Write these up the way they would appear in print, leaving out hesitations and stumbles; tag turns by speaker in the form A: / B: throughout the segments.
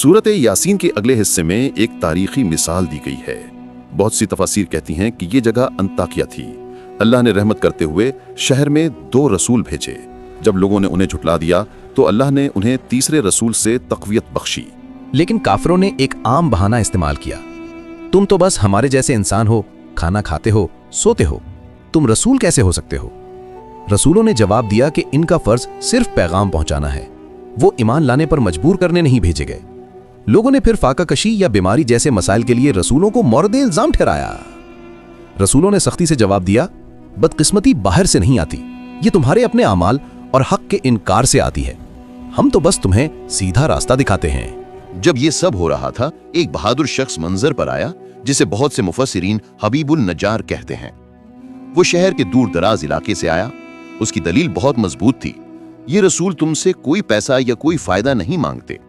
A: सूरत यासीन के अगले हिस्से में एक तारीखी मिसाल दी गई है। बहुत सी तफासीर कहती हैं कि ये जगह अंताकिया थी। अल्लाह ने रहमत करते हुए शहर में 2 रसूल भेजे। जब लोगों ने उन्हें झुठला दिया तो अल्लाह ने उन्हें तीसरे रसूल से तक़वियत बख्शी।
B: लेकिन काफिरों ने एक आम बहाना इस्तेमाल किया, तुम तो बस हमारे जैसे इंसान हो, खाना खाते हो, सोते हो, तुम रसूल कैसे हो सकते हो? रसूलों ने जवाब दिया कि इनका फर्ज सिर्फ पैगाम पहुंचाना है, वो ईमान लाने पर मजबूर करने नहीं भेजे गए। लोगों ने फिर फाका कशी या बीमारी जैसे मसाइल के लिए रसूलों को मौरद इल्जाम ठहराया। रसूलों ने सख्ती से जवाब दिया, बदकिस्मती बाहर से नहीं आती, ये तुम्हारे अपने अमाल और हक के इनकार से आती है। हम तो बस तुम्हें सीधा रास्ता दिखाते हैं।
A: जब ये सब हो रहा था, एक बहादुर शख्स मंजर पर आया जिसे बहुत से मुफस्सिरीन हबीबुल नज्जार कहते हैं। वो शहर के दूर दराज इलाके से आया। उसकी दलील बहुत मजबूत थी। ये रसूल तुमसे कोई पैसा या कोई फायदा नहीं मांगते।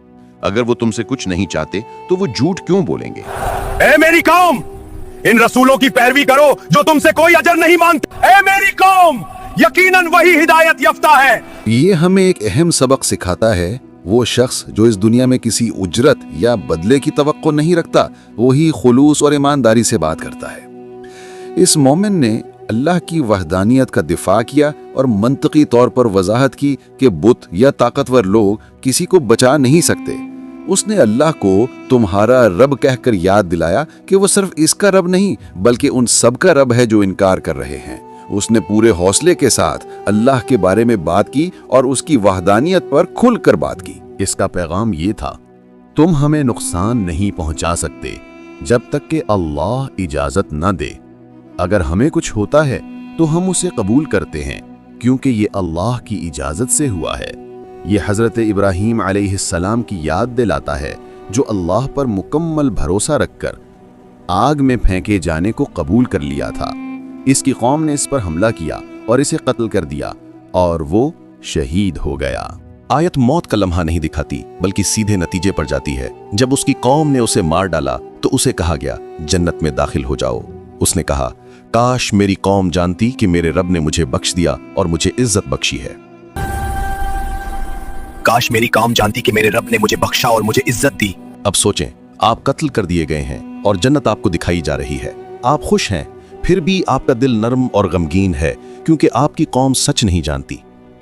A: अगर वो तुमसे कुछ नहीं चाहते तो वो झूठ क्यों बोलेंगे?
C: ए मेरी कौम, इन रसूलों की पैरवी करो जो तुमसे कोई अजर नहीं मांगते। ए मेरी कौम, यकीनन वही हिदायत याफ्ता है।
D: ये हमें एक अहम सबक सिखाता है। वो शख्स जो इस दुनिया में किसी उजरत या बदले की तवक्को नहीं रखता, वही खुलूस और ईमानदारी से बात करता है। इस मोमिन ने अल्लाह की वहदानियत का दिफा किया और मंतकी तौर पर वजाहत की कि बुत या ताकतवर लोग किसी को बचा नहीं सकते। उसने अल्लाह को तुम्हारा रब कहकर याद दिलाया कि वो सिर्फ इसका रब नहीं बल्कि उन सब का रब है जो इनकार कर रहे हैं। उसने पूरे हौसले के साथ अल्लाह के बारे में बात की और उसकी वहदानियत पर खुलकर बात की।
A: इसका पैगाम ये था, तुम हमें नुकसान नहीं पहुंचा सकते जब तक कि अल्लाह इजाजत न दे। अगर हमें कुछ होता है तो हम उसे कबूल करते हैं क्योंकि ये अल्लाह की इजाजत से हुआ है। ये हजरत इब्राहीम अलैहिस्सलाम की याद दिलाता है जो अल्लाह पर मुकम्मल भरोसा रखकर आग में फेंके जाने को कबूल कर लिया था। इसकी कौम ने इस पर हमला किया और इसे कत्ल कर दिया और वो शहीद हो गया।
B: आयत मौत का लम्हा नहीं दिखाती बल्कि सीधे नतीजे पर जाती है। जब उसकी कौम ने उसे मार डाला तो उसे कहा गया, जन्नत में दाखिल हो जाओ। उसने कहा, काश मेरी कौम जानती कि मेरे रब ने मुझे बख्श दिया और मुझे इज्जत बख्शी है।
C: काश मेरी कौम जानती कि मेरे रब ने मुझे बख्शा और मुझे इज्जत दी।
B: अब सोचें, आप कत्ल कर दिए गए हैं और जन्नत आपको दिखाई जा रही है। आप खुश हैं, फिर भी आपका दिल नर्म और गमगीन है क्योंकि आपकी कौम सच नहीं जानती।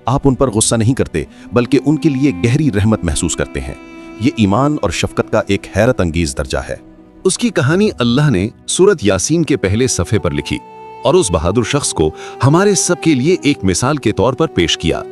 B: आप उन पर गुस्सा नहीं करते बल्कि उनके लिए गहरी रहमत महसूस करते हैं। ये ईमान और शफकत का एक हैरत अंगेज दर्जा है।
A: उसकी कहानी अल्लाह ने सूरत यासीन के पहले सफ़े पर लिखी और उस बहादुर शख्स को हमारे सब के लिए एक मिसाल के तौर पर पेश किया।